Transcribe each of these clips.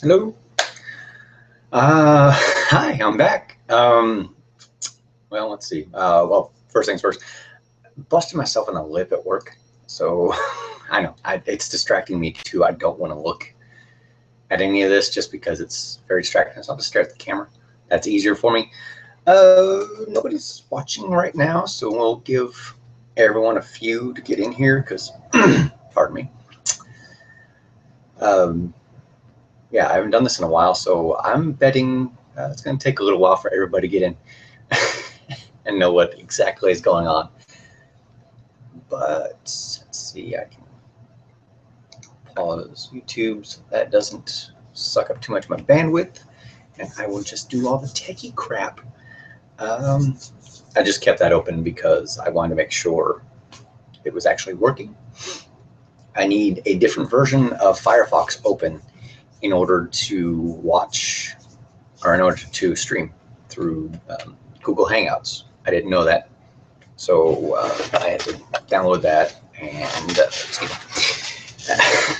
Hello. Hi, I'm back. Well, let's see. Well, first things first, busted myself in the lip at work. So I know it's distracting me too. I don't want to look at any of this just because it's very distracting. So I'll just stare at the camera. That's easier for me. Nobody's watching right now, so we'll give everyone a few to get in here because, pardon me. Yeah, I haven't done this in a while, so I'm betting it's going to take a little while for everybody to get in and know what exactly is going on. But let's see, I can pause YouTube so that doesn't suck up too much of my bandwidth, and I will just do all the techie crap. I just kept that open because I wanted to make sure it was actually working. I need a different version of Firefox open in order to watch, or in order to stream through Google Hangouts. I didn't know that, so I had to download that and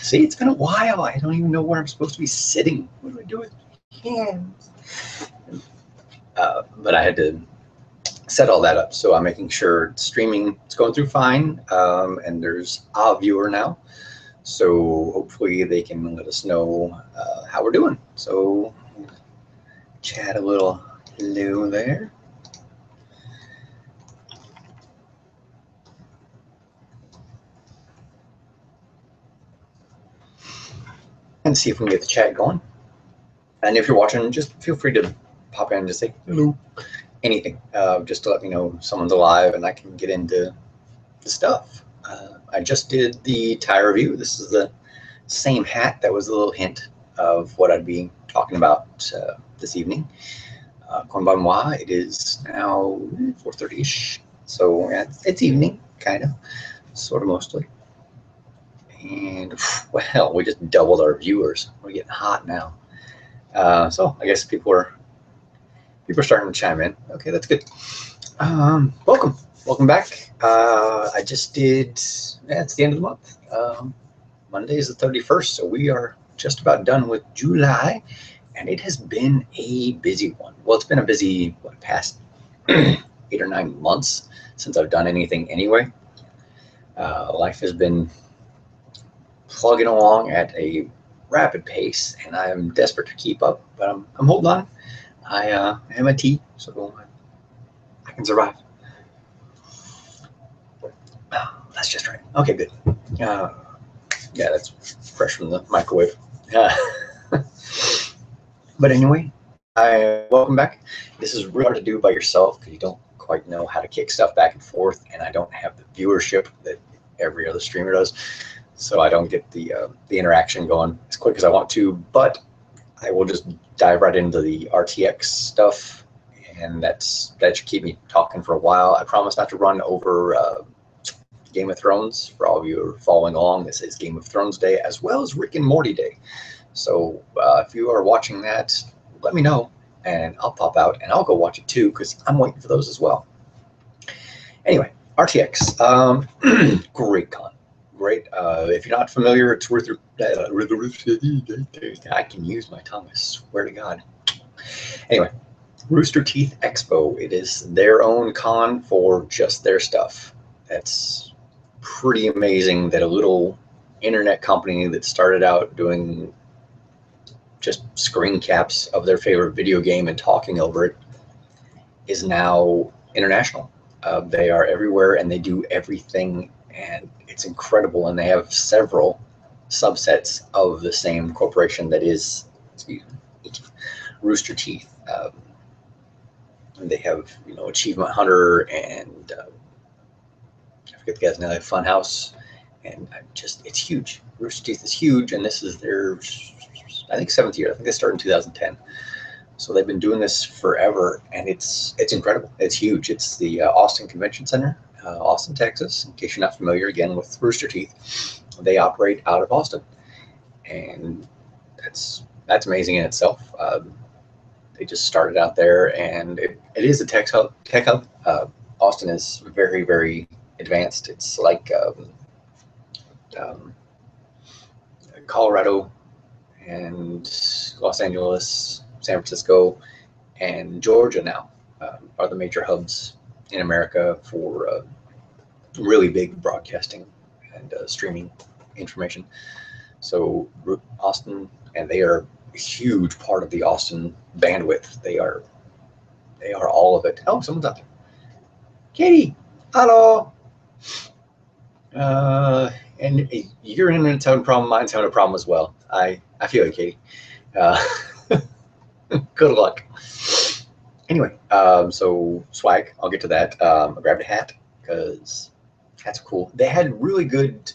see, it's been a while. I don't even know where I'm supposed to be sitting. What do I do with hands? But I had to set all that up, so I'm making sure streaming is going through fine, and there's a viewer now. So hopefully they can let us know how we're doing. So chat a little hello there. And see if we can get the chat going. And if you're watching, just feel free to pop in and just say hello. Anything, just to let me know someone's alive and I can get into the stuff. I just did the tie review. This is the same hat that was a little hint of what I'd be talking about this evening. Konbanwa, it is now 4:30ish, so yeah, it's evening, kind of, sort of, mostly. And well, we just doubled our viewers. We're getting hot now. So I guess people are starting to chime in. Okay, that's good. Welcome back. I just did. Yeah, it's the end of the month. Monday is the 31st, so we are just about done with July, and it has been a busy one. Well, it's been a busy past 8 or 9 months since I've done anything anyway. Life has been plugging along at a rapid pace, and I'm desperate to keep up, but I'm holding on. I am a T, so I can survive. That's just right. Okay, good. Yeah, that's fresh from the microwave. But anyway, welcome back. This is really hard to do by yourself because you don't quite know how to kick stuff back and forth, and I don't have the viewership that every other streamer does, so I don't get the interaction going as quick as I want to. But I will just dive right into the RTX stuff, and that should keep me talking for a while. I promise not to run over Game of Thrones. For all of you who are following along, this is Game of Thrones Day as well as Rick and Morty Day. So if you are watching that, let me know, and I'll pop out and I'll go watch it too because I'm waiting for those as well. Anyway, RTX, great con. Great. If you're not familiar, it's worth I can use my tongue, I swear to God. Anyway, Rooster Teeth Expo. It is their own con for just their stuff. That's pretty amazing that a little internet company that started out doing just screen caps of their favorite video game and talking over it is now international. They are everywhere and they do everything, and it's incredible. And they have several subsets of the same corporation that is, Rooster Teeth. They have, Achievement Hunter and I forget the guy's name, Funhouse, and it's huge. Rooster Teeth is huge, and this is their, I think, 7th year. I think they started in 2010. So they've been doing this forever, and it's incredible. It's huge. It's the Austin Convention Center, Austin, Texas. In case you're not familiar, again, with Rooster Teeth, they operate out of Austin, and that's amazing in itself. They just started out there, and it is a tech hub. Austin is very, very advanced. It's like Colorado and Los Angeles, San Francisco, and Georgia now are the major hubs in America for really big broadcasting and streaming information. So Austin, and they are a huge part of the Austin bandwidth. They are all of it. Oh, someone's out there. Katie, hello. And your internet's having a problem. Mine's having a problem as well. I feel you, Katie. Good luck. Anyway, so swag, I'll get to that. I grabbed a hat because hats are cool. They had really good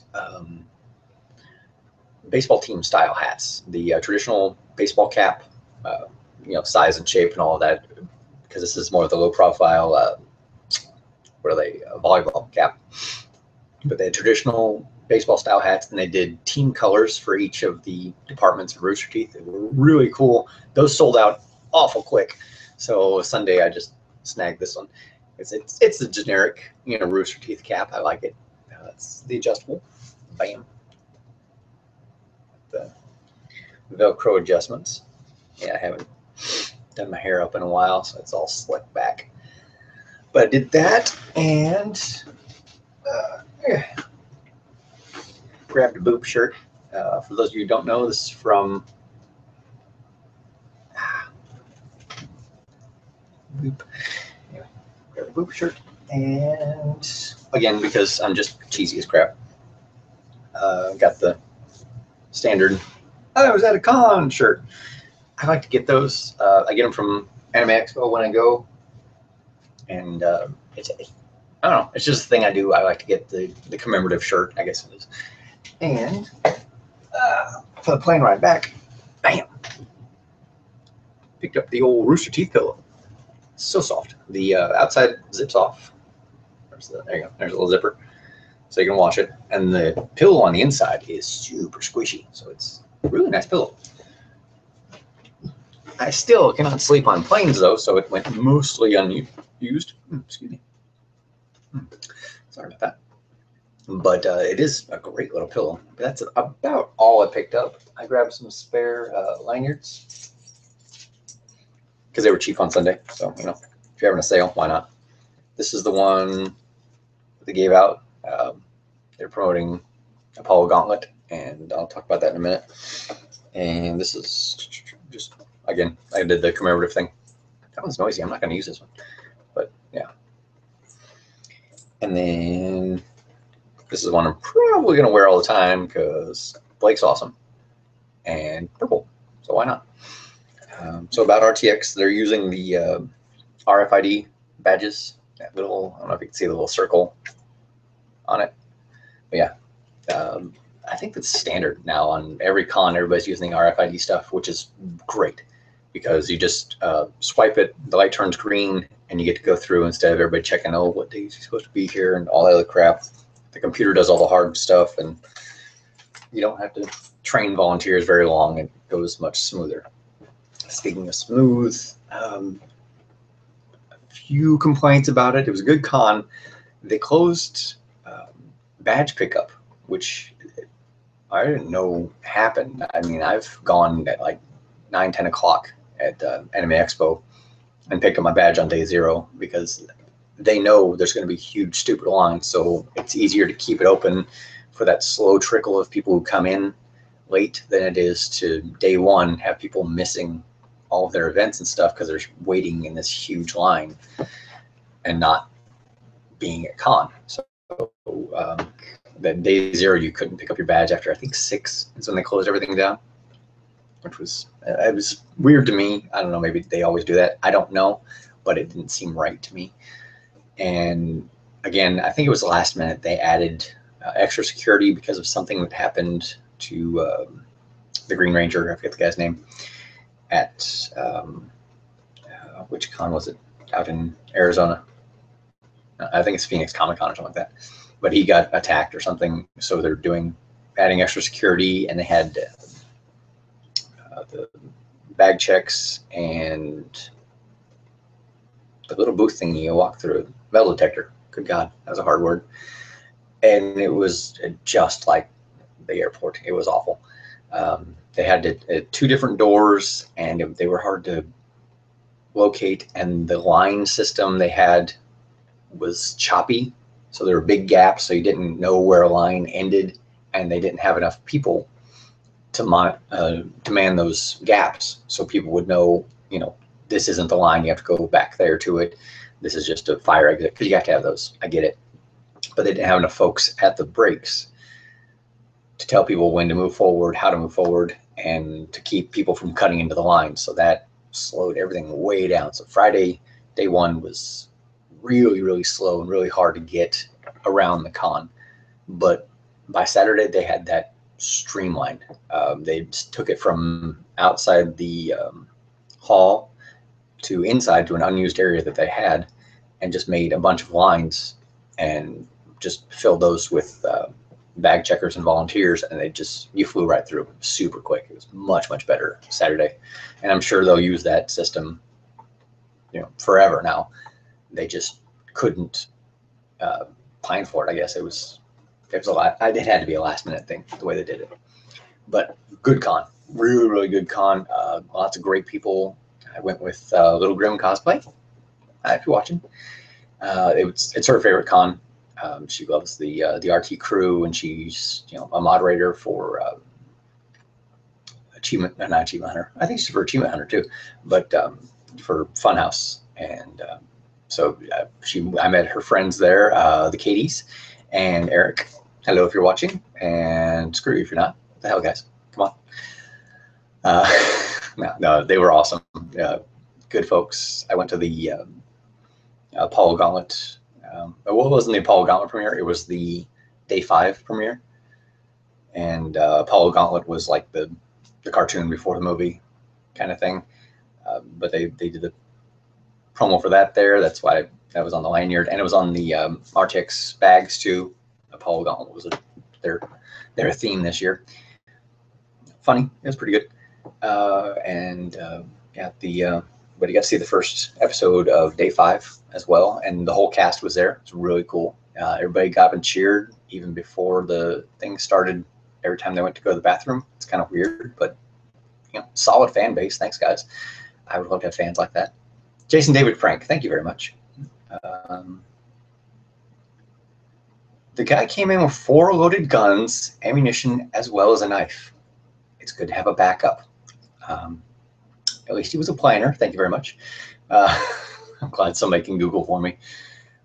baseball team style hats. The traditional baseball cap, size and shape and all of that, because this is more of the low profile, what are they, volleyball cap. But they had traditional baseball style hats, and they did team colors for each of the departments of Rooster Teeth. They were really cool. Those sold out awful quick. So Sunday I just snagged this one. It's a generic, Rooster Teeth cap. I like it. It's the adjustable. Bam. The Velcro adjustments. Yeah, I haven't done my hair up in a while, so it's all slicked back. But I did that, and grabbed a boob shirt. For those of you who don't know, this is from Boop. Anyway, grab a boob shirt, and again, because I'm just cheesy as crap, got the standard I was at a con shirt. I like to get those. I get them from Anime Expo when I go, and I don't know, it's just a thing I do. I like to get the commemorative shirt, I guess it is. And for the plane ride back, bam, picked up the old Rooster Teeth pillow. It's so soft. The outside zips off. There you go. There's a little zipper, so you can wash it. And the pillow on the inside is super squishy, so it's a really nice pillow. I still cannot sleep on planes though, so it went mostly unused. Excuse me. Sorry about that. But it is a great little pillow. That's about all I picked up. I grabbed some spare lanyards because they were cheap on Sunday. So, if you're having a sale, why not? This is the one they gave out. They're promoting Apollo Gauntlet, and I'll talk about that in a minute. And this is just, again, I did the commemorative thing. That one's noisy. I'm not going to use this one. But, yeah. And then this is one I'm probably going to wear all the time because Blake's awesome. And purple. So why not? So about RTX, they're using the RFID badges. That little, I don't know if you can see the little circle on it. But yeah, I think that's standard now on every con. Everybody's using the RFID stuff, which is great because you just swipe it, the light turns green, and you get to go through instead of everybody checking, oh, what days you're supposed to be here and all that other crap. The computer does all the hard stuff, and you don't have to train volunteers very long. It goes much smoother. Speaking of smooth, a few complaints about it. It was a good con. They closed badge pickup, which I didn't know happened. I mean, I've gone at like 9, 10 o'clock at Anime Expo and picked up my badge on day 0 because they know there's going to be huge, stupid lines. So it's easier to keep it open for that slow trickle of people who come in late than it is to day 1 have people missing all of their events and stuff because they're waiting in this huge line and not being at con. So that day 0, you couldn't pick up your badge after I think 6 is when they closed everything down, which was, it was weird to me. I don't know, maybe they always do that. I don't know, but it didn't seem right to me. And again, I think it was last minute they added extra security because of something that happened to the Green Ranger, I forget the guy's name, at which con was it? Out in Arizona. I think it's Phoenix Comic Con or something like that. But he got attacked or something, so they're adding extra security, and they had the bag checks and the little booth thing you walk through, metal detector. Good God, that was a hard word. And it was just like the airport. It was awful. They had two different doors, and they were hard to locate, and the line system they had was choppy, so there were big gaps, so you didn't know where a line ended, and they didn't have enough people to man those gaps, so people would know, this isn't the line, you have to go back there to it. This is just a fire exit, because you have to have those. I get it. But they didn't have enough folks at the breaks to tell people when to move forward, how to move forward, and to keep people from cutting into the line. So that slowed everything way down. So Friday, day one, was really, really slow and really hard to get around the con. But by Saturday, they had that streamlined. They took it from outside the hall to inside to an unused area that they had, and just made a bunch of lines and just filled those with bag checkers and volunteers, and you flew right through super quick. It was much, much better Saturday, and I'm sure they'll use that system, forever now. They just couldn't plan for it. I guess it was a lot. It had to be a last minute thing the way they did it. But good con, really, really good con. Lots of great people. I went with Little Grim Cosplay. If you're watching, it's her favorite con. She loves the RT crew, and she's a moderator for not Achievement Hunter. I think she's for Achievement Hunter too, but for Funhouse. And so I met her friends there, the Katies and Eric. Hello if you're watching, and screw you if you're not. What the hell, guys? Come on. No, they were awesome. Good folks. I went to the Apollo Gauntlet. Well, it wasn't the Apollo Gauntlet premiere. It was the Day 5 premiere. And Apollo Gauntlet was like the cartoon before the movie kind of thing. But they did the promo for that there. That's why that was on the lanyard. And it was on the RTX bags too. Apollo Gauntlet was their theme this year. Funny. It was pretty good. But you got to see the first episode of Day 5 as well, and the whole cast was there. It's really cool. Everybody got up and cheered even before the thing started. Every time they went to go to the bathroom, it's kind of weird, but solid fan base. Thanks, guys. I would love to have fans like that. Jason David Frank, thank you very much. The guy came in with 4 loaded guns, ammunition, as well as a knife. It's good to have a backup. At least he was a planner. Thank you very much. I'm glad somebody can Google for me.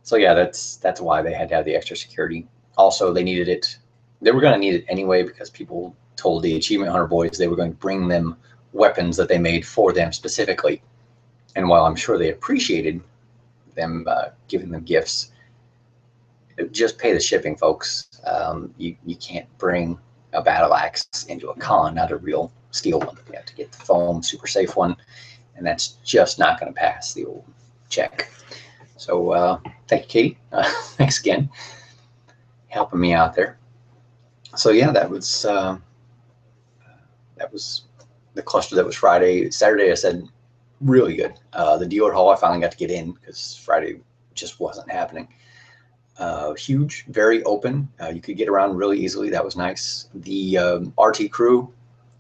So yeah, that's why they had to have the extra security. Also, they needed it. They were going to need it anyway, because people told the Achievement Hunter boys they were going to bring them weapons that they made for them specifically. And while I'm sure they appreciated them giving them gifts, just pay the shipping, folks. You can't bring a battle axe into a con, not a real steel one. You have to get the foam super safe one, and that's just not going to pass the old check. So thank you, Katie. Thanks again, helping me out there. So yeah, that was the cluster. That was Friday. Saturday, I said, really good. The dealer hall, I finally got to get in because Friday just wasn't happening. Huge, very open. You could get around really easily. That was nice. The RT crew,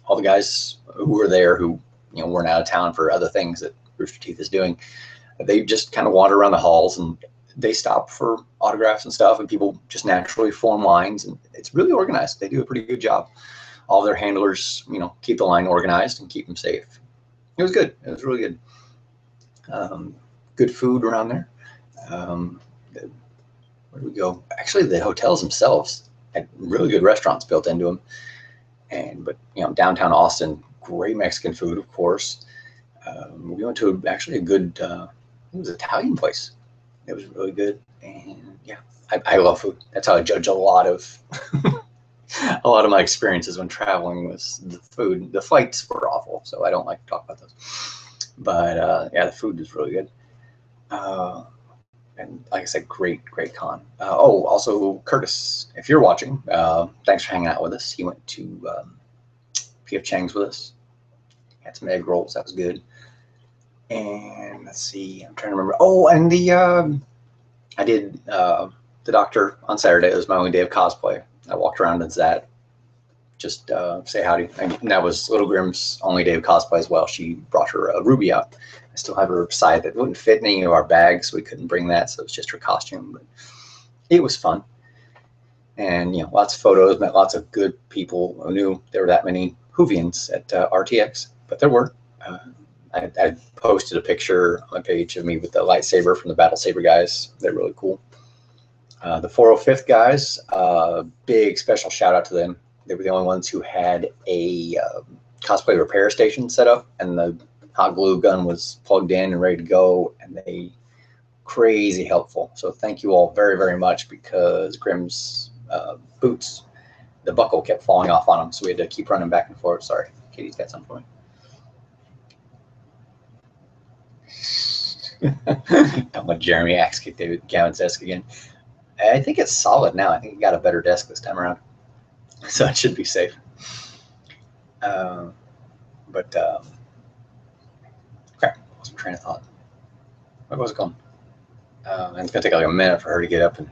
all the guys who were there who weren't out of town for other things that Rooster Teeth is doing, they just kind of wander around the halls, and they stop for autographs and stuff, and people just naturally form lines, and it's really organized. They do a pretty good job. All their handlers, keep the line organized and keep them safe. It was good. It was really good. Good food around there. Where do we go? Actually, the hotels themselves had really good restaurants built into them. But downtown Austin, great Mexican food, of course. We went to actually a good, it was an Italian place. It was really good. And yeah, I love food. That's how I judge a lot of my experiences when traveling, was the food. The flights were awful, so I don't like to talk about those. But yeah, the food was really good. And like I said, great con. Also Curtis, if you're watching, thanks for hanging out with us. He went to P.F. Chang's with us. Had some egg rolls. That was good. And let's see, I'm trying to remember. Oh, and I did the doctor on Saturday. It was my only day of cosplay. I walked around as that. just say howdy. And that was Little Grim's only day of cosplay as well. She brought her Ruby out. I still have her side that wouldn't fit in any of our bags, so we couldn't bring that, so it was just her costume. But it was fun. And, you know, lots of photos, met lots of good people. Who knew there were that many Whovians at RTX, but there were. I posted a picture on my page of me with the lightsaber from the Battle Saber guys. They're really cool. The 405th guys, big special shout out to them. They were the only ones who had a cosplay repair station set up, and the hot glue gun was plugged in and ready to go, and they crazy helpful. So thank you all very, very much, because Grim's boots, the buckle kept falling off on them, so we had to keep running back and forth. Sorry, Katie's got something for me. Don't let Jeremy axe kick David Gavin's desk again. I think it's solid now. I think he got a better desk this time around, so it should be safe. Okay, what's my train of thought? Where was it going? And it's gonna take like a minute for her to get up and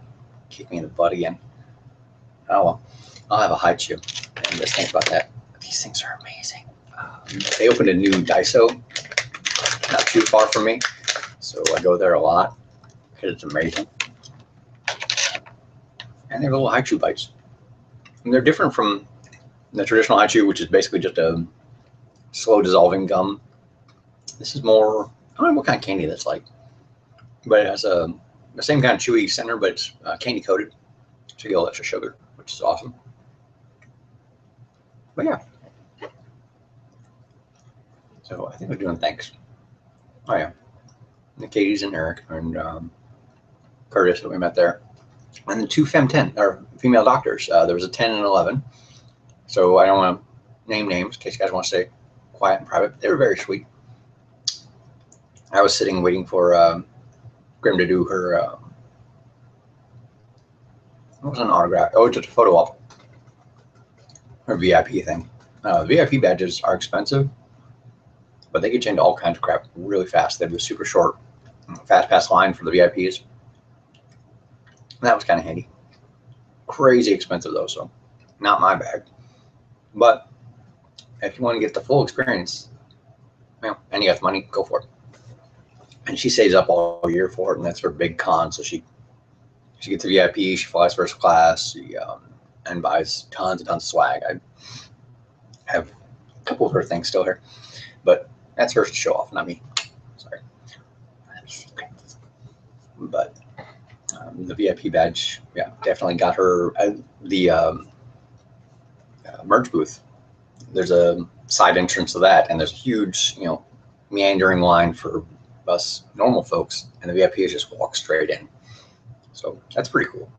kick me in the butt again. Oh well, I'll have a hide shoe and just think about that. These things are amazing. They opened a new Daiso not too far from me, so I go there a lot because it's amazing. And they have little haichu bites, and they're different from the traditional haichu, which is basically just a slow dissolving gum. This is more, I don't know what kind of candy that's like, but it has the same kind of chewy center, but it's candy coated, so you get a little extra sugar, which is awesome. But yeah, so I think we're doing thanks. Oh yeah, the Katie's and Eric and Curtis that we met there, and the two Fem10 or female doctors. There was a 10 and 11. So I don't want to name names in case you guys want to stay quiet and private. They were very sweet. I was sitting waiting for Grim to do her. What was an autograph? Oh, just a photo op. Her VIP thing. VIP badges are expensive, but they get you into all kinds of crap really fast. They have a super short, fast pass line for the VIPs. And that was kind of handy. Crazy expensive though, so not my bag. But if you want to get the full experience, you know, and you got the money, go for it. And she saves up all year for it, and that's her big con. So she gets a VIP, she flies first class, and buys tons and tons of swag. I have a couple of her things still here, but that's hers to show off, not me. Sorry. But the VIP badge, yeah, definitely got her the merch booth. There's a side entrance to that, and there's a huge, you know, meandering line for us normal folks, and the VIP is just walk straight in. So that's pretty cool.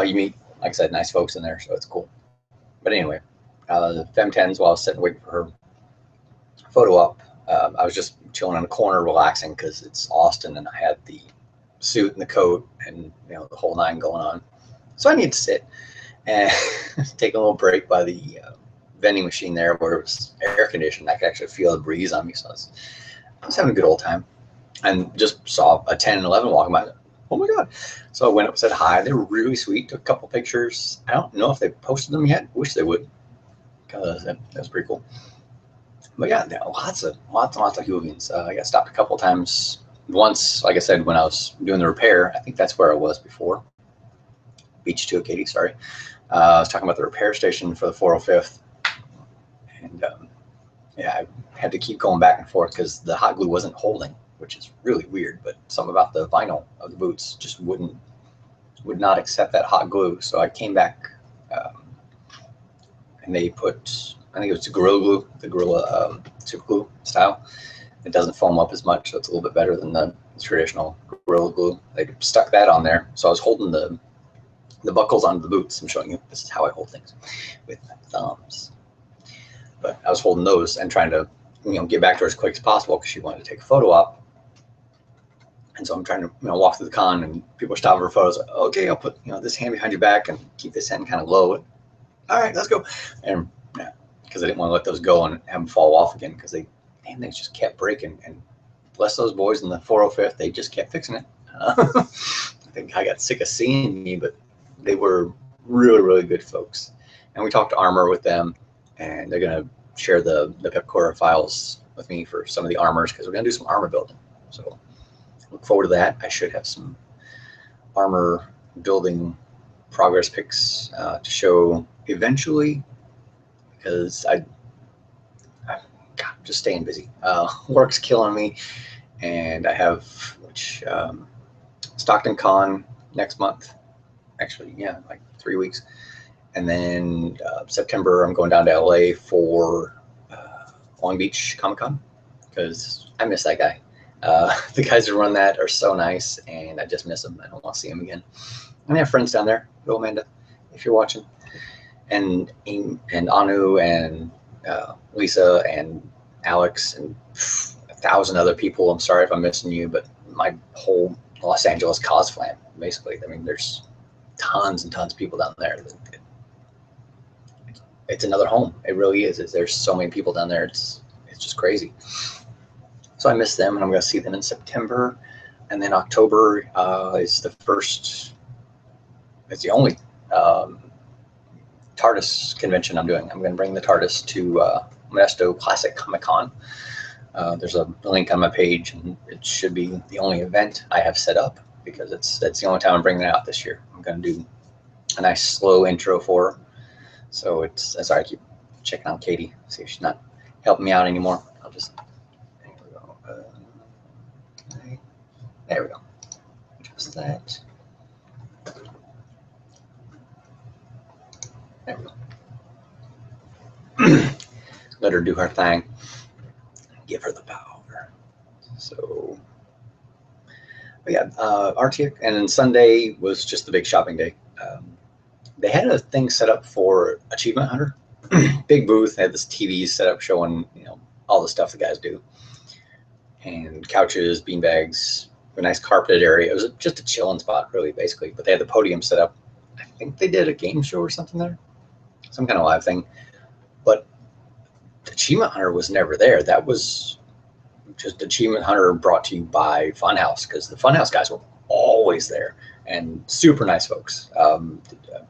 You meet, like I said, nice folks in there, so it's cool. But anyway, the Fem10s, while I was sitting waiting for her photo op, I was just chilling in a corner relaxing because it's Austin and I had the suit and the coat and, you know, the whole nine going on. So I need to sit and take a little break by the vending machine there where it was air conditioned. I could actually feel the breeze on me, so I was having a good old time. And just saw a 10 and 11 walking by. Oh my God. So I went up and said hi. They were really sweet. Took a couple pictures. I don't know if they posted them yet. Wish they would, because that was pretty cool. But yeah, lots of Whovians. I got stopped a couple of times. Once, like I said, when I was doing the repair, I think that's where I was before. Beach to it, Katie, sorry. I was talking about the repair station for the 405th. And yeah, I had to keep going back and forth because the hot glue wasn't holding, which is really weird. But something about the vinyl of the boots just would not accept that hot glue. So I came back and they put, I think it was Gorilla Glue, the Gorilla Super Glue style. It doesn't foam up as much, so it's a little bit better than the traditional Gorilla Glue. They stuck that on there. So I was holding the buckles onto the boots. I'm showing you, this is how I hold things with my thumbs. But I was holding those and trying to, you know, get back to her as quick as possible because she wanted to take a photo op. And so I'm trying to, you know, walk through the con and people are stopping for photos. Like, okay, I'll put, you know, this hand behind your back and keep this hand kind of low. All right, let's go. And yeah, because I didn't want to let those go and have them fall off again because things just kept breaking. And bless those boys in the 405th, they just kept fixing it. I think I got sick of seeing me, but they were really, really good folks. And we talked armor with them, and they're going to share the Pepcora files with me for some of the armors, because we're going to do some armor building. So look forward to that. I should have some armor building progress pics to show eventually, because I'm just staying busy. Work's killing me, and I have Stockton Con next month. Actually, yeah, like 3 weeks. And then September, I'm going down to LA for Long Beach Comic Con, because I miss that guy. The guys who run that are so nice, and I just miss them. I don't want to see them again. And I have friends down there. Hello, Amanda, if you're watching. And Anu and Lisa and Alex and 1,000 other people. I'm sorry if I'm missing you, but my whole Los Angeles cosplay, basically. I mean, there's tons and tons of people down there. It's another home. It really is. There's so many people down there. It's just crazy. So I miss them, and I'm going to see them in September. And then October is the first, it's the only TARDIS convention I'm doing. I'm going to bring the TARDIS to Modesto Classic Comic Con. There's a link on my page, and it should be the only event I have set up, because that's the only time I'm bringing it out this year. I'm going to do a nice slow intro for her. So sorry, I keep checking on Katie, see if she's not helping me out anymore. I'll just, there we go. There we go. Just that. There we go. Let her do her thing. Give her the power. So, but yeah, RTX, and then Sunday was just the big shopping day. They had a thing set up for Achievement Hunter. Big booth. They had this TV set up showing, all the stuff the guys do, and couches, beanbags, a nice carpeted area. It was just a chilling spot, really, basically. But they had the podium set up. I think they did a game show or something there, some kind of live thing. But Achievement Hunter was never there. That was just Achievement Hunter brought to you by Funhouse, because the Funhouse guys were always there, and super nice folks.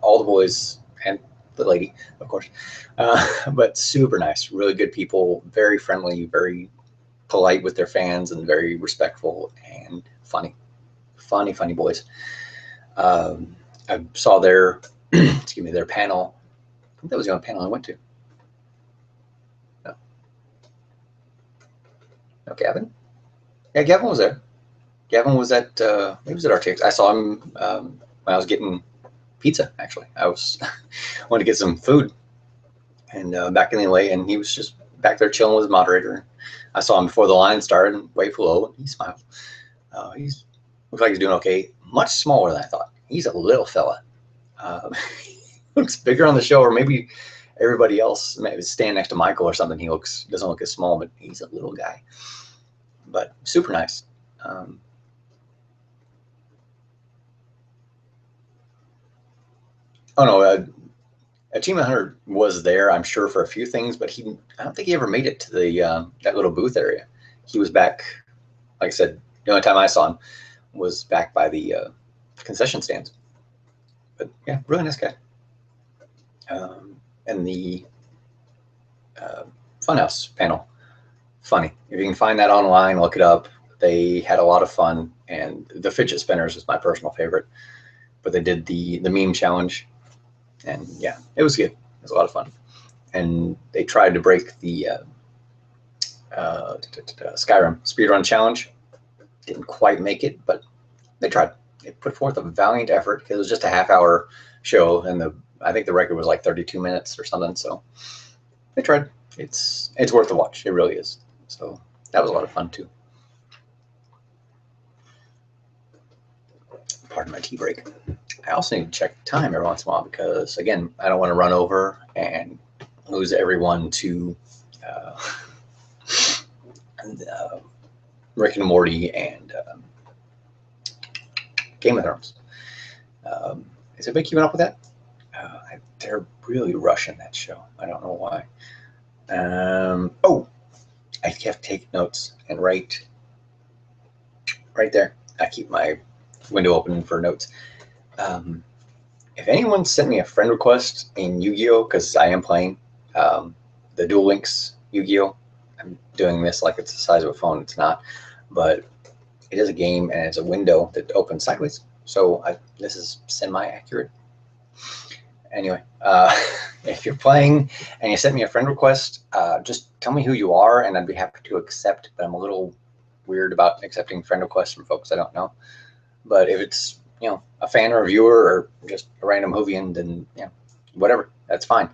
All the boys and the lady, of course, but super nice, really good people, very friendly, very polite with their fans, and very respectful and funny boys. I saw their their panel. I think that was the only panel I went to. No, Gavin? Yeah, Gavin was there. Gavin was at he was at RTX. I saw him when I was getting pizza. Actually, I wanted to get some food, and back in LA, and he was just back there chilling with his moderator. I saw him before the line started, and waved hello, and he smiled. He's looks like he's doing okay. Much smaller than I thought. He's a little fella. Looks bigger on the show, or maybe everybody else, maybe standing next to Michael or something. He doesn't look as small, but he's a little guy, but super nice. Oh no, Achievement Hunter was there, I'm sure, for a few things, but I don't think he ever made it to the that little booth area. He was back, like I said, the only time I saw him was back by the concession stands. But yeah, really nice guy. And the Funhouse panel, funny. If you can find that online, look it up. They had a lot of fun, and the fidget spinners is my personal favorite. But they did the meme challenge, and yeah, it was good. It was a lot of fun. And they tried to break the Skyrim speedrun challenge. Didn't quite make it, but they tried. They put forth a valiant effort. It was just a half-hour show, and I think the record was like 32 minutes or something. So they tried. It's worth the watch. It really is. So that was a lot of fun too. Pardon my tea break. I also need to check time every once in a while, because again, I don't want to run over and lose everyone to Rick and Morty and Game of Thrones. Is everybody keeping up with that? They're really rushing that show. I don't know why. Oh, I have to take notes, and right there, I keep my window open for notes. if anyone sent me a friend request in Yu-Gi-Oh, because I am playing the Duel Links Yu-Gi-Oh. I'm doing this like it's the size of a phone. It's not, but it is a game and it's a window that opens sideways. So this is semi-accurate. Anyway, if you're playing and you sent me a friend request, just tell me who you are and I'd be happy to accept. But I'm a little weird about accepting friend requests from folks I don't know. But if it's, you know, a fan or a viewer or just a random Whovian, then, you know, whatever, that's fine.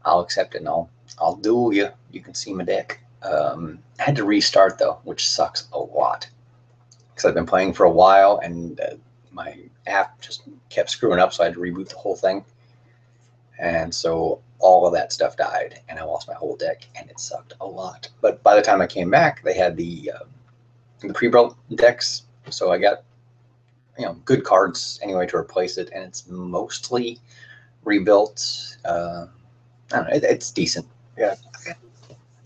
I'll accept it and I'll duel you. You can see my deck. I had to restart though, which sucks a lot because I've been playing for a while and my app just kept screwing up, so I had to reboot the whole thing. And so all of that stuff died and I lost my whole deck and it sucked a lot. But by the time I came back, they had the pre-built decks, so I got, you know, good cards anyway to replace it, and it's mostly rebuilt. I don't know, it's decent. Yeah,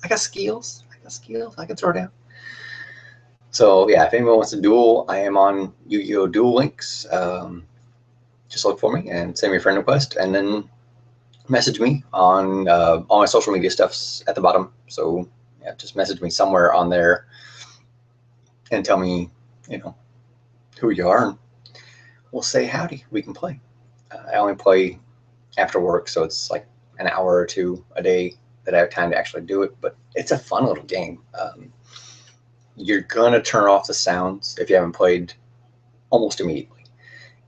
I got skills. I can throw down. So yeah, if anyone wants to duel, I am on Yu-Gi-Oh! Duel Links. Just look for me and send me a friend request, and then message me on all my social media stuff's at the bottom. So yeah, just message me somewhere on there and tell me, you know, who you are, and we'll say howdy. We can play. I only play after work, so it's like an hour or two a day that I have time to actually do it. But it's a fun little game. You're gonna turn off the sounds if you haven't played almost immediately.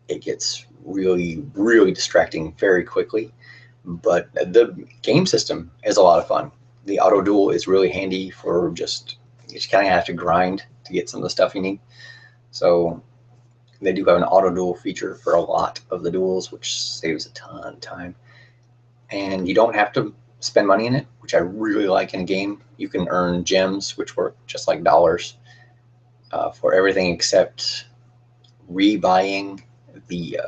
It gets really, really distracting very quickly. But the game system is a lot of fun. The auto duel is really handy for just, you just kind of have to grind to get some of the stuff you need. So they do have an auto duel feature for a lot of the duels, which saves a ton of time. And you don't have to spend money in it, which I really like in a game. You can earn gems, which work just like dollars for everything except rebuying the,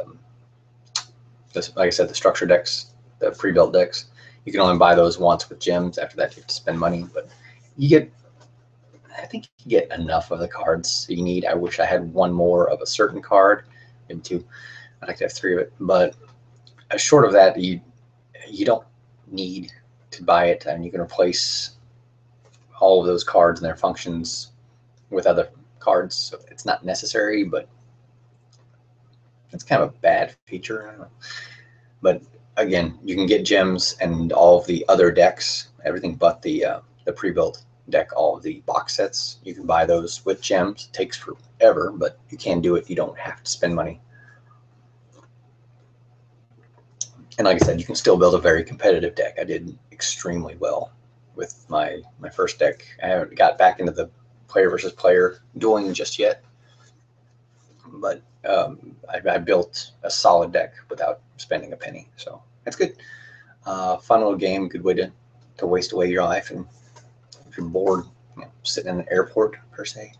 like I said, the structure decks, the pre-built decks. You can only buy those once with gems. After that, you have to spend money. But you get, I think you get enough of the cards you need. I wish I had one more of a certain card, maybe two. I'd like to have three of it. But short of that, you don't need to buy it, and you can replace all of those cards and their functions with other cards. So it's not necessary, but it's kind of a bad feature. I don't know. But again, you can get gems and all of the other decks, everything but the pre-built deck, all of the box sets. You can buy those with gems. It takes forever, but you can do it. You don't have to spend money. And like I said, you can still build a very competitive deck. I did extremely well with my first deck. I haven't got back into the player versus player dueling just yet, but I built a solid deck without spending a penny. So that's good. Fun little game, good way to waste away your life. And if you're bored, you know, sitting in an airport per se,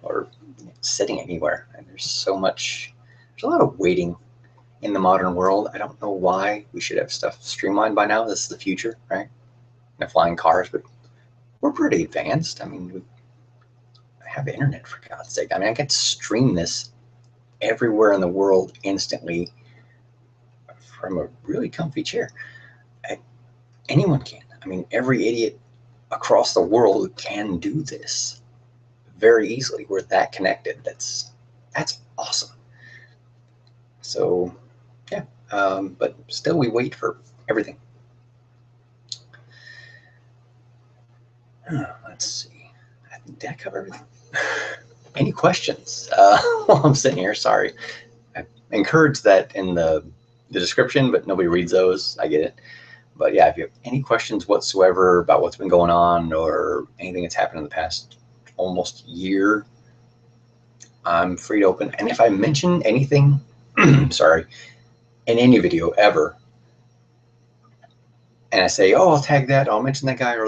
or sitting anywhere, and there's a lot of waiting in the modern world. I don't know why. We should have stuff streamlined by now. This is the future, right? And flying cars, but we're pretty advanced. I mean, we have internet, for God's sake. I mean, I can stream this everywhere in the world instantly from a really comfy chair. Anyone can. I mean, every idiot across the world can do this very easily. We're that connected. That's awesome. So yeah, but still we wait for everything. Let's see. Did I cover everything? Any questions while I'm sitting here? Sorry. I encourage that in the description, but nobody reads those. I get it. But yeah, if you have any questions whatsoever about what's been going on or anything that's happened in the past almost year, I'm free to open. And if I mention anything, sorry, in any video ever, and I say, oh, I'll tag that, I'll mention that guy, or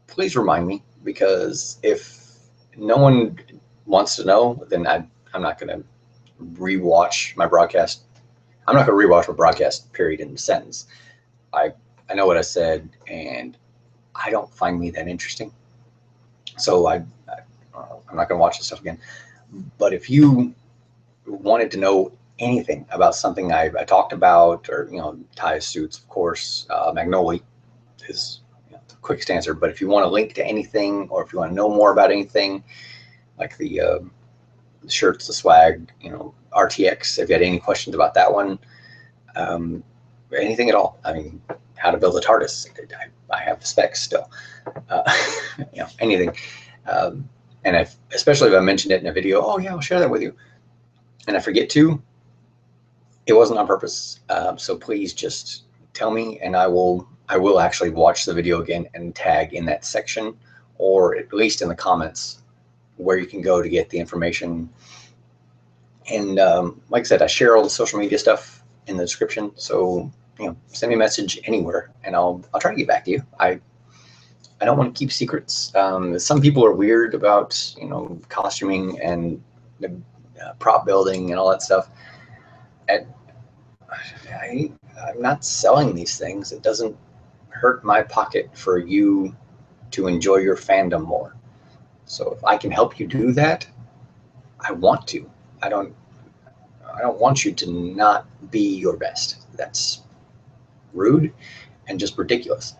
please remind me, because if no one wants to know, then I'm not going to rewatch my broadcast. I'm not going to rewatch my broadcast, period, in the sentence. I know what I said, and I don't find me that interesting. So I'm not going to watch this stuff again. But if you wanted to know anything about something I talked about, or, you know, tie suits, of course, Magnolia is, you know, the quickest answer. But if you want to link to anything, or if you want to know more about anything, like the shirts, the swag, you know, RTX, if you had any questions about that one, anything at all. I mean, how to build a TARDIS. I have the specs still. You know, anything. And especially if I mentioned it in a video, oh yeah, I'll share that with you, and I forget to, it wasn't on purpose. So please just tell me, and I will actually watch the video again and tag in that section, or at least in the comments, where you can go to get the information. And like I said, I share all the social media stuff in the description. So, you know, send me a message anywhere, and I'll try to get back to you. I don't want to keep secrets. Some people are weird about, you know, costuming and prop building and all that stuff. I'm not selling these things. It doesn't hurt my pocket for you to enjoy your fandom more. So if I can help you do that, I want to. I don't want you to not be your best. That's rude and just ridiculous.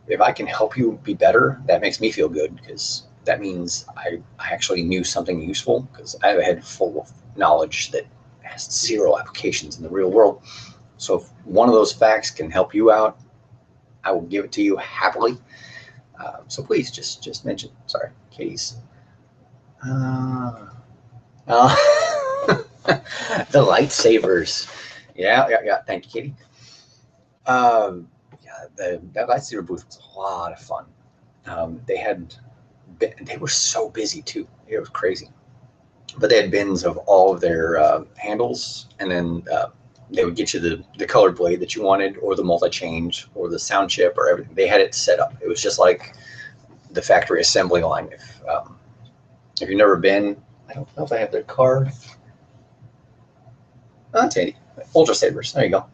If I can help you be better, that makes me feel good, because that means I actually knew something useful, because I have a head full of knowledge that has zero applications in the real world. So if one of those facts can help you out, I will give it to you happily. So please just mention. Sorry, Katie's. The lightsabers. Yeah. Thank you, Katie. Yeah, that lightsaber booth was a lot of fun. They were so busy too. It was crazy. But they had bins of all of their handles, and then they would get you the color blade that you wanted, or the multi-change, or the sound chip, or everything. They had it set up. It was just like the factory assembly line. If you've never been, I don't know if I have their card. Oh, that's handy. Ultra Sabers. There you go.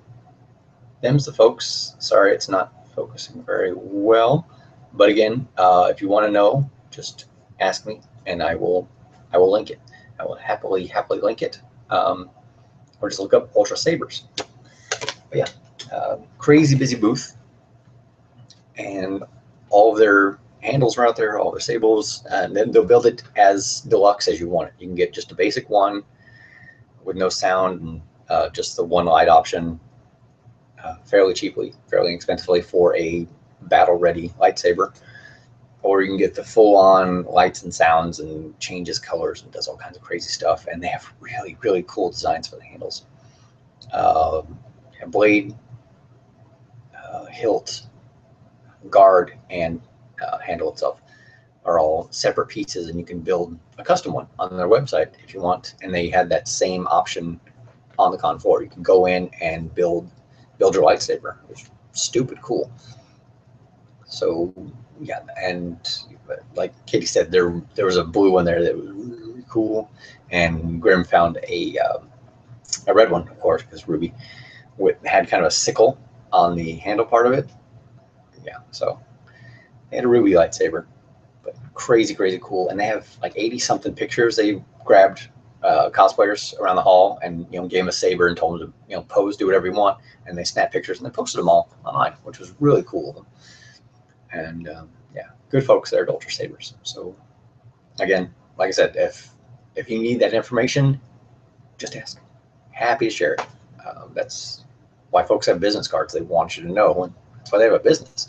Them's the folks. Sorry, it's not focusing very well. But again, if you want to know, just ask me, and I will link it. I will happily link it. Or just look up Ultra Sabers. But yeah, crazy busy booth, and all of their handles are out there, all their sables, and then they'll build it as deluxe as you want it. You can get just a basic one with no sound, and just the one light option, fairly cheaply, fairly inexpensively, for a battle-ready lightsaber. Or you can get the full-on lights and sounds, and changes colors and does all kinds of crazy stuff. And they have really, really cool designs for the handles. Blade, hilt, guard, and handle itself are all separate pieces, and you can build a custom one on their website if you want. And they had that same option on the con floor. You can go in and build your lightsaber. It's stupid cool. So yeah, and like Katie said, there was a blue one there that was really cool, and Grim found a red one, of course, because Ruby had kind of a sickle on the handle part of it. Yeah, so they had a Ruby lightsaber, but crazy cool. And they have like 80-something pictures. They grabbed cosplayers around the hall, and, you know, gave them a saber and told them to, you know, pose, do whatever you want, and they snapped pictures and they posted them all online, which was really cool. And yeah, good folks there at Ultra Sabers. So again, like I said, if you need that information, just ask. Happy to share it. That's why folks have business cards. They want you to know, and that's why they have a business.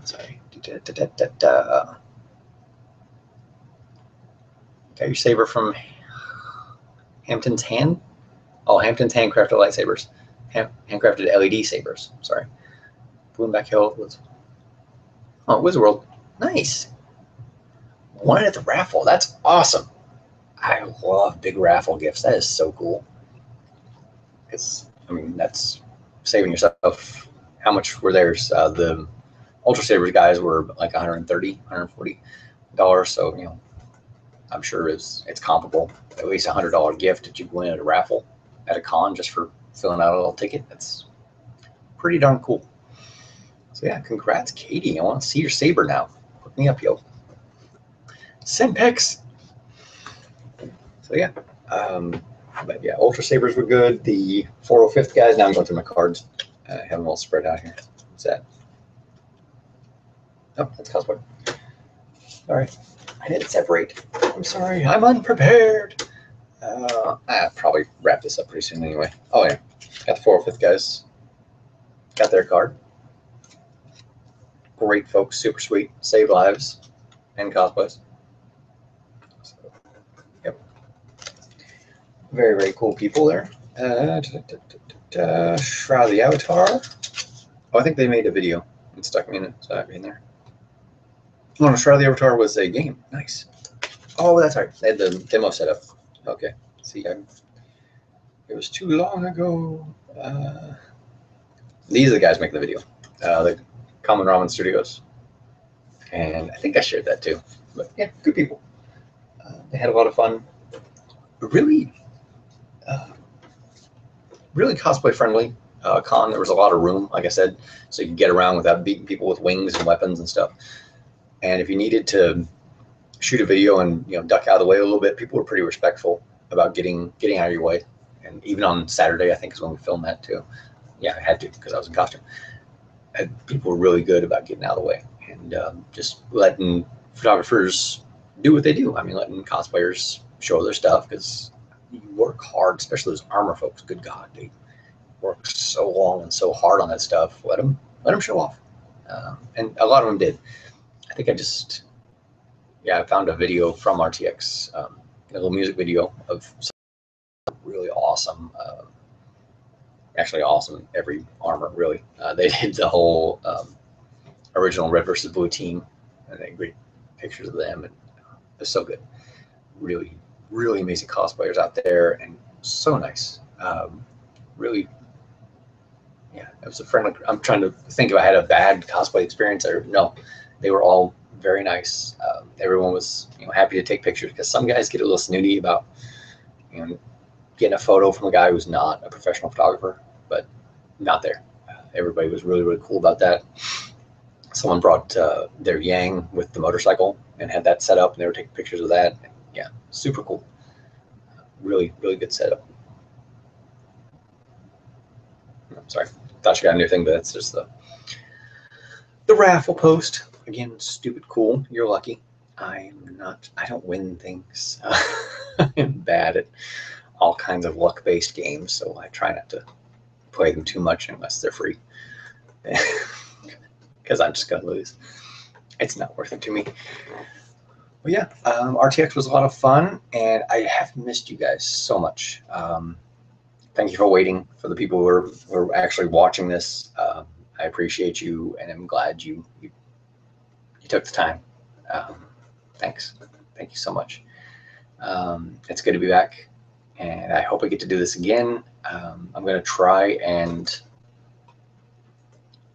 Sorry. Got your saber from Hampton's Hand? Oh, Hampton's handcrafted lightsabers. Handcrafted LED sabers. Sorry. Bloomback Hill was. Oh, Wizard World. Nice. Won it at the raffle. That's awesome. I love big raffle gifts. That is so cool. I mean, that's saving yourself. How much were theirs? The Ultra Sabers guys were like $130, $140. So, you know, I'm sure it's comparable. At least $100 gift that you win at a raffle at a con just for filling out a little ticket. That's pretty darn cool. So yeah, congrats, Katie. I want to see your saber now. Hook me up, yo. Send pics. So yeah, But yeah, Ultra Sabers were good. The 405th guys. Now I'm going through my cards. I have them all spread out here. What's that? Oh, that's Cosplay. All right. I didn't separate. I'm sorry. I'm unprepared. I'll probably wrap this up pretty soon anyway. Oh, yeah. Got the 405th guys. Got their card. Great folks. Super sweet. Save lives and cosplays. So, yep. Very, very cool people there. Shroud of the Avatar. Oh, I think they made a video and stuck me in it. So I'd be in there. Oh, no, Shroud of the Avatar was a game. Nice. Oh, that's right. They had the demo set up. Okay. See, it was too long ago. These are the guys making the video. The Common Ramen Studios. And I think I shared that too. But yeah, good people. They had a lot of fun. Really, really cosplay friendly con. There was a lot of room, like I said, so you could get around without beating people with wings and weapons and stuff. And if you needed to shoot a video and duck out of the way a little bit, people were pretty respectful about getting out of your way. And even on Saturday, I think is when we filmed that too. Yeah, I had to because I was in costume. And people were really good about getting out of the way and just letting photographers do what they do. I mean, letting cosplayers show their stuff because you work hard, especially those armor folks. Good God, they work so long and so hard on that stuff. Let them show off, and a lot of them did. I think I found a video from RTX, a little music video of some really awesome, actually awesome every armor, really. They did the whole original Red versus Blue team, and they great pictures of them, and they're so good. Really, really amazing cosplayers out there, and so nice. Really, yeah, it was a friendly. I'm trying to think if I had a bad cosplay experience or no. They were all very nice. Everyone was happy to take pictures because some guys get a little snooty about getting a photo from a guy who's not a professional photographer, but not there. Everybody was really, really cool about that. Someone brought their Yang with the motorcycle and had that set up, and they were taking pictures of that. And yeah, super cool. Really, really good setup. I'm sorry, thought you got a new thing, but that's just the raffle post. Again, stupid cool. You're lucky. I don't win things. I'm bad at all kinds of luck-based games, so I try not to play them too much unless they're free. Because I'm just going to lose. It's not worth it to me. But yeah, RTX was a lot of fun, and I have missed you guys so much. Thank you for waiting. For the people who are actually watching this, I appreciate you, and I'm glad you took the time. Thanks. Thank you so much. It's good to be back, and I hope I get to do this again. I'm going to try and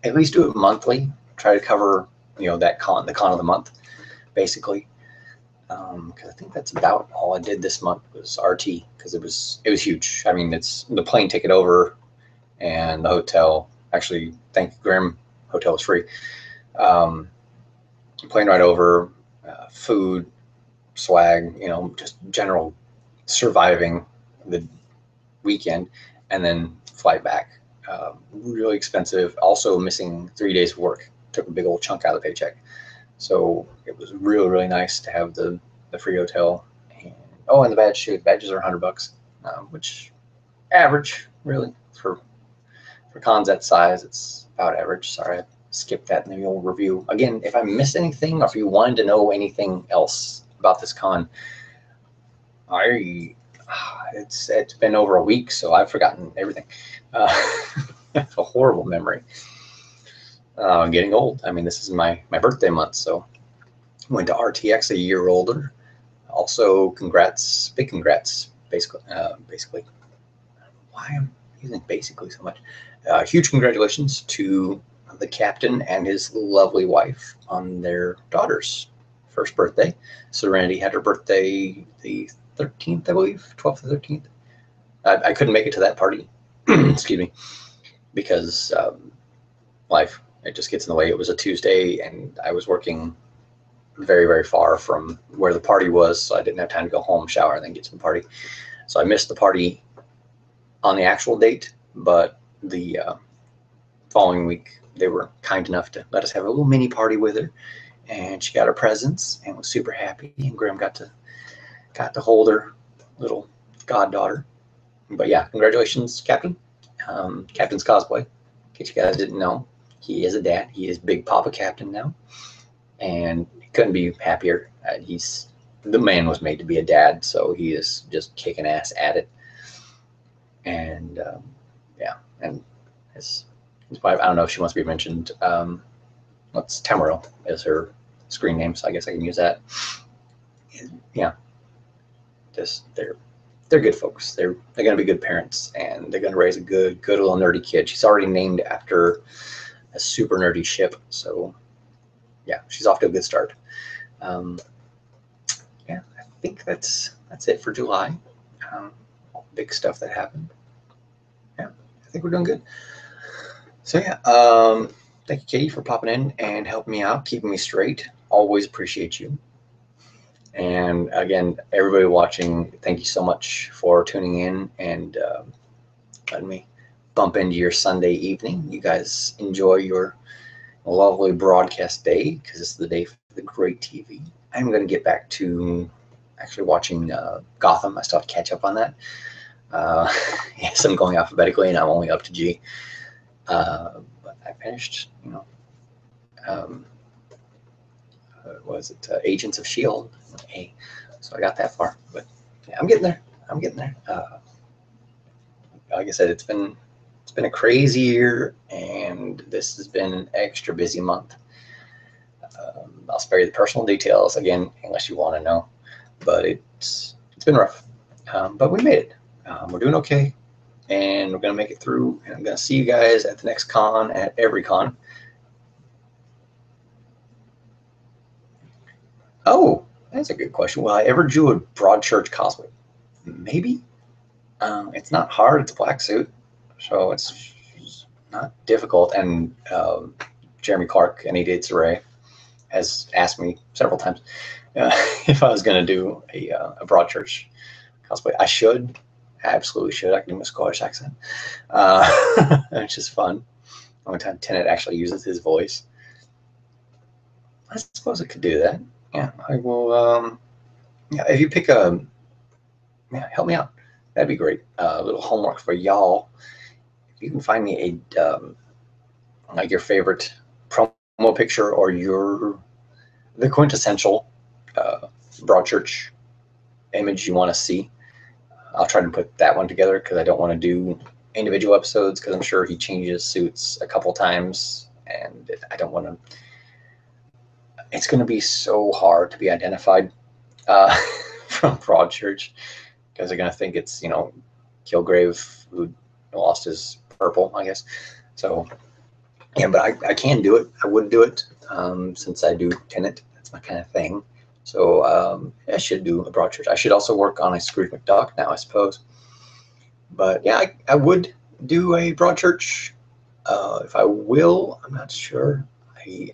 at least do it monthly. Try to cover, the con of the month, basically. Because I think that's about all I did this month was RT, because it was huge. I mean, it's the plane ticket over, and the hotel. Actually, thank you, Grim. Hotel was free. Plane ride over, food, swag, just general surviving the weekend, and then flight back. Really expensive. Also missing 3 days of work. Took a big old chunk out of the paycheck. So it was really, really nice to have the free hotel. And the badge too. Badges are $100, which average really for cons that size. It's about average. Sorry, I skipped that in the old review. Again, if I missed anything or if you wanted to know anything else about this con, it's been over a week, so I've forgotten everything. It's a horrible memory. I'm getting old. I mean, this is my birthday month, so went to RTX a year older. Also, congrats, big congrats, basically. Why I'm using basically so much. Huge congratulations to the captain and his lovely wife on their daughter's first birthday. Serenity had her birthday the 13th, I believe, 12th or 13th. I couldn't make it to that party, excuse me, because life, it just gets in the way. It was a Tuesday, and I was working very, very far from where the party was, so I didn't have time to go home, shower, and then get to the party. So I missed the party on the actual date, but the following week they were kind enough to let us have a little mini party with her, and she got her presents and was super happy. And Graham got to hold her little goddaughter. But yeah, congratulations, Captain. Captain's Cosplay. In case you guys didn't know, he is a dad. He is Big Papa Captain now, and he couldn't be happier. The man was made to be a dad, so he is just kicking ass at it. And yeah, and his wife, I don't know if she wants to be mentioned. What's Tamara is her screen name, so I guess I can use that. Yeah, they're good folks. They're gonna be good parents, and they're gonna raise a good little nerdy kid. She's already named after a super nerdy ship, so yeah, she's off to a good start. Yeah, I think that's it for July. Big stuff that happened. Yeah, I think we're doing good. So yeah, thank you, Katie, for popping in and helping me out, keeping me straight. Always appreciate you. And again, everybody watching, thank you so much for tuning in and letting me bump into your Sunday evening. You guys enjoy your lovely broadcast day, because it's the day for the great TV. I'm going to get back to actually watching Gotham. I still have to catch up on that. Yes, I'm going alphabetically, and I'm only up to G. But I finished, was it Agents of S.H.I.E.L.D. A. So I got that far, but yeah, I'm getting there. Like I said, it's been a crazy year, and this has been an extra busy month. I'll spare you the personal details again, unless you want to know. But it's been rough, but we made it. We're doing okay, and we're gonna make it through. And I'm gonna see you guys at the next con, at every con. Oh, that's a good question. Will I ever do a Broadchurch cosplay? Maybe. It's not hard. It's a black suit, so it's not difficult. And Jeremy Clark, Any Dates Array, has asked me several times if I was going to do a Broadchurch cosplay. I should. I absolutely should. I can do my Scottish accent, which is fun. The only time Tenet actually uses his voice. I suppose I could do that. Yeah, I will. Yeah, if you pick a, yeah, help me out. That'd be great. A little homework for y'all. If you can find me a like your favorite promo picture or the quintessential Broadchurch image you want to see, I'll try to put that one together, because I don't want to do individual episodes, because I'm sure he changes suits a couple times, and I don't want to. It's going to be so hard to be identified from Broadchurch, because they're going to think it's, Kilgrave, who lost his purple, I guess. So, yeah, but I can do it. I would do it, since I do Tenet. That's my kind of thing. So I should do a Broadchurch. I should also work on a Scrooge McDuck now, I suppose. But yeah, I would do a Broadchurch. If I will, I'm not sure.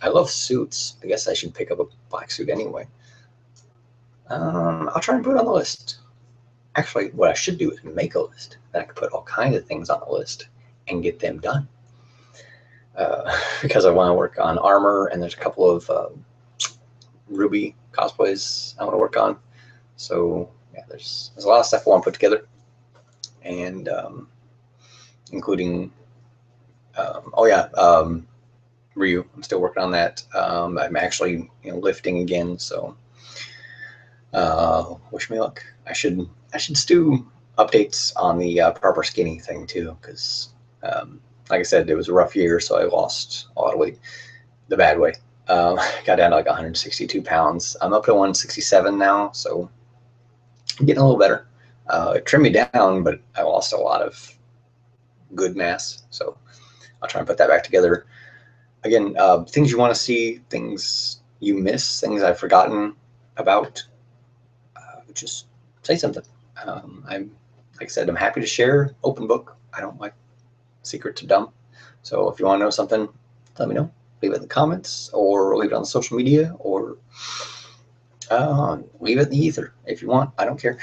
I love suits. I guess I should pick up a black suit anyway. I'll try and put it on the list. Actually, what I should do is make a list. Then I can put all kinds of things on the list and get them done. Because I want to work on armor, and there's a couple of Ruby cosplays I want to work on. So yeah, there's a lot of stuff I want to put together, and including Ryu. I'm still working on that. I'm actually lifting again, so wish me luck. I should do updates on the proper skinny thing too, because like I said, it was a rough year, so I lost a lot of weight the bad way. Got down to like 162 pounds. I'm up to 167 now, so I'm getting a little better. It trimmed me down, but I lost a lot of good mass, so I'll try and put that back together. Again, things you want to see, things you miss, things I've forgotten about, just say something. Like I said, I'm happy to share, open book. I don't like secret to dump. So if you want to know something, let me know. Leave it in the comments, or leave it on social media, or leave it in the ether if you want. I don't care.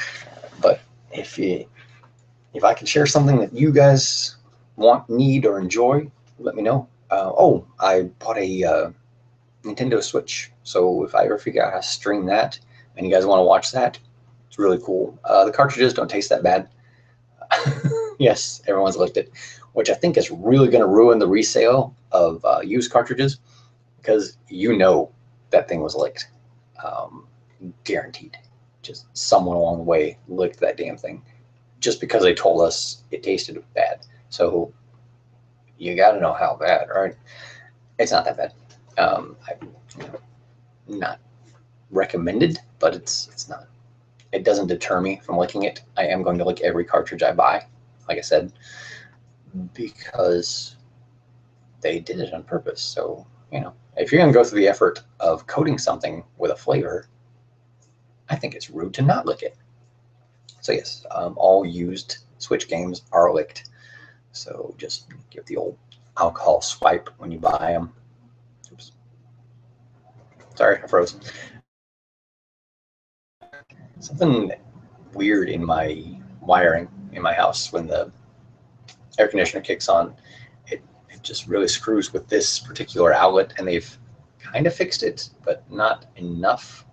But if I can share something that you guys want, need, or enjoy, let me know. Oh, I bought a Nintendo Switch, so if I ever figure out how to stream that and you guys want to watch that, it's really cool. The cartridges don't taste that bad. Yes, everyone's licked it, which I think is really going to ruin the resale of used cartridges, because you know that thing was licked. Guaranteed. Just someone along the way licked that damn thing just because they told us it tasted bad. So you got to know how bad, right? It's not that bad. Not recommended, but it's not. It doesn't deter me from licking it. I am going to lick every cartridge I buy, like I said, because they did it on purpose. So, if you're going to go through the effort of coating something with a flavor, I think it's rude to not lick it. So yes, all used Switch games are licked. So just give the old alcohol swipe when you buy them. Oops. Sorry, I froze. Something weird in my wiring in my house when the air conditioner kicks on. It just really screws with this particular outlet, and they've kind of fixed it, but not enough.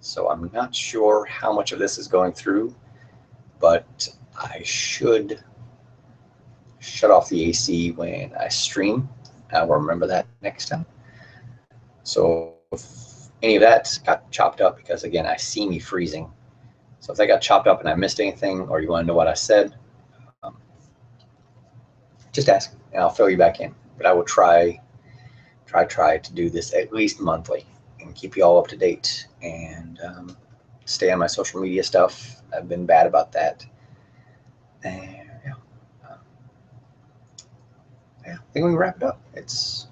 So I'm not sure how much of this is going through, but I should shut off the AC when I stream. I will remember that next time. So if any of that got chopped up, because again, I see me freezing. So if that got chopped up and I missed anything, or you want to know what I said, just ask and I'll fill you back in. But I will try to do this at least monthly and keep you all up to date, and stay on my social media stuff. I've been bad about that. And I think we can wrap it up. It's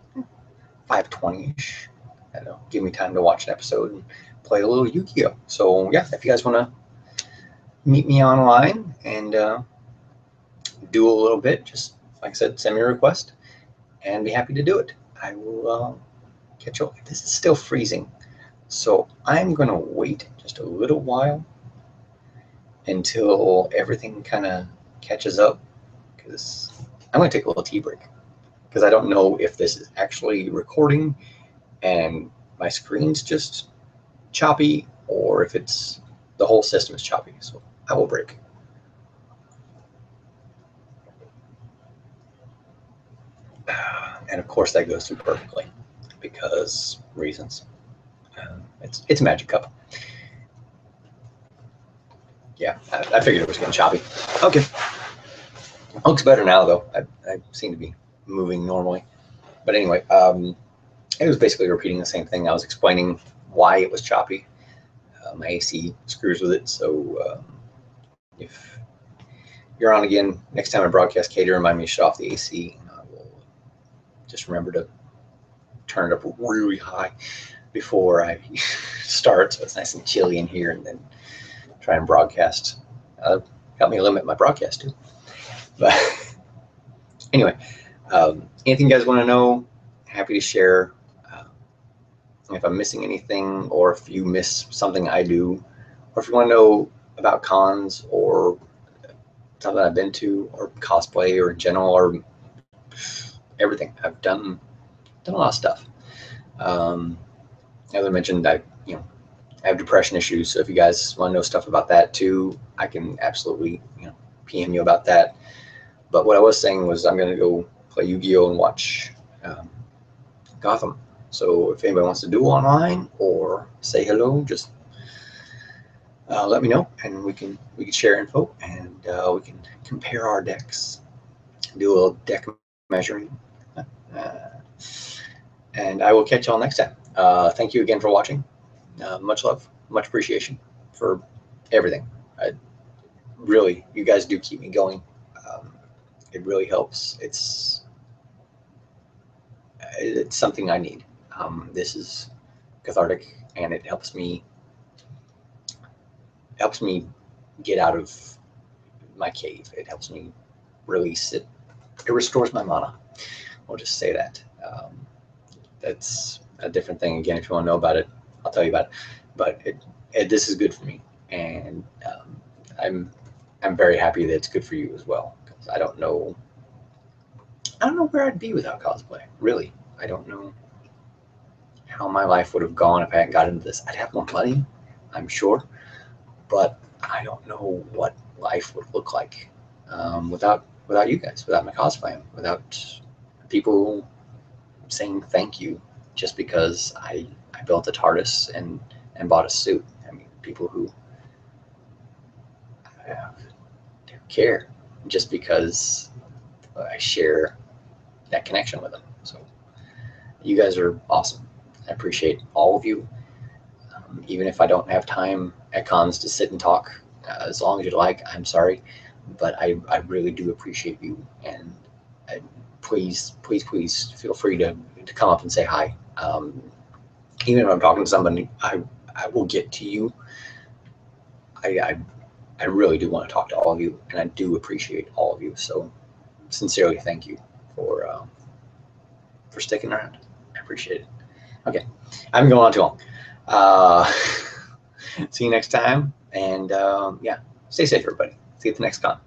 5:20-ish. That'll give me time to watch an episode and play a little Yu-Gi-Oh! So yeah, if you guys want to meet me online and do a little bit, just like I said, send me a request and be happy to do it. I will catch you. This is still freezing, so I'm going to wait just a little while until everything kind of catches up, because I'm going to take a little tea break, because I don't know if this is actually recording and my screen's just choppy, or if it's the whole system is choppy. So I will break. And of course that goes through perfectly, because reasons. It's a magic cup. Yeah, I figured it was getting choppy. Okay. Looks better now, though. I seem to be moving normally. But anyway, it was basically repeating the same thing. I was explaining why it was choppy. My AC screws with it. So if you're on again, next time I broadcast, Katie, remind me to shut off the AC. And I will just remember to turn it up really high before I start, so it's nice and chilly in here, and then try and broadcast. Help me limit my broadcast too. But anyway, anything you guys want to know, happy to share. If I'm missing anything, or if you miss something I do, or if you want to know about cons or something I've been to, or cosplay, or in general, or everything. I've done a lot of stuff. As I mentioned, I have depression issues, so if you guys want to know stuff about that too, I can absolutely PM you about that. But what I was saying was I'm going to go play Yu-Gi-Oh! And watch Gotham. So if anybody wants to do online or say hello, just let me know, and we can share info, and we can compare our decks, do a little deck measuring, and I will catch y'all next time. Thank you again for watching. Much love, much appreciation for everything. Really, you guys do keep me going. It really helps. It's something I need. This is cathartic, and it helps me get out of my cave. It helps me release it. It restores my mana. We'll just say that. That's a different thing. Again, if you want to know about it, I'll tell you about it. But this is good for me, and I'm I'm very happy that it's good for you as well, because I don't know where I'd be without cosplay. Really, I don't know how my life would have gone if I hadn't got into this. I'd have more money, I'm sure, but I don't know what life would look like without you guys, without my cosplaying, without people saying thank you just because I built a TARDIS and bought a suit. I mean, people who care just because I share that connection with them. So you guys are awesome. I appreciate all of you. Even if I don't have time at cons to sit and talk as long as you'd like, I'm sorry, but I really do appreciate you. And please feel free to come up and say hi. Even if I'm talking to somebody, I will get to you. I really do want to talk to all of you, and I do appreciate all of you. So sincerely, thank you for sticking around. I appreciate it. Okay, I'm going on too long. See you next time, and yeah, stay safe, everybody. See you at the next con.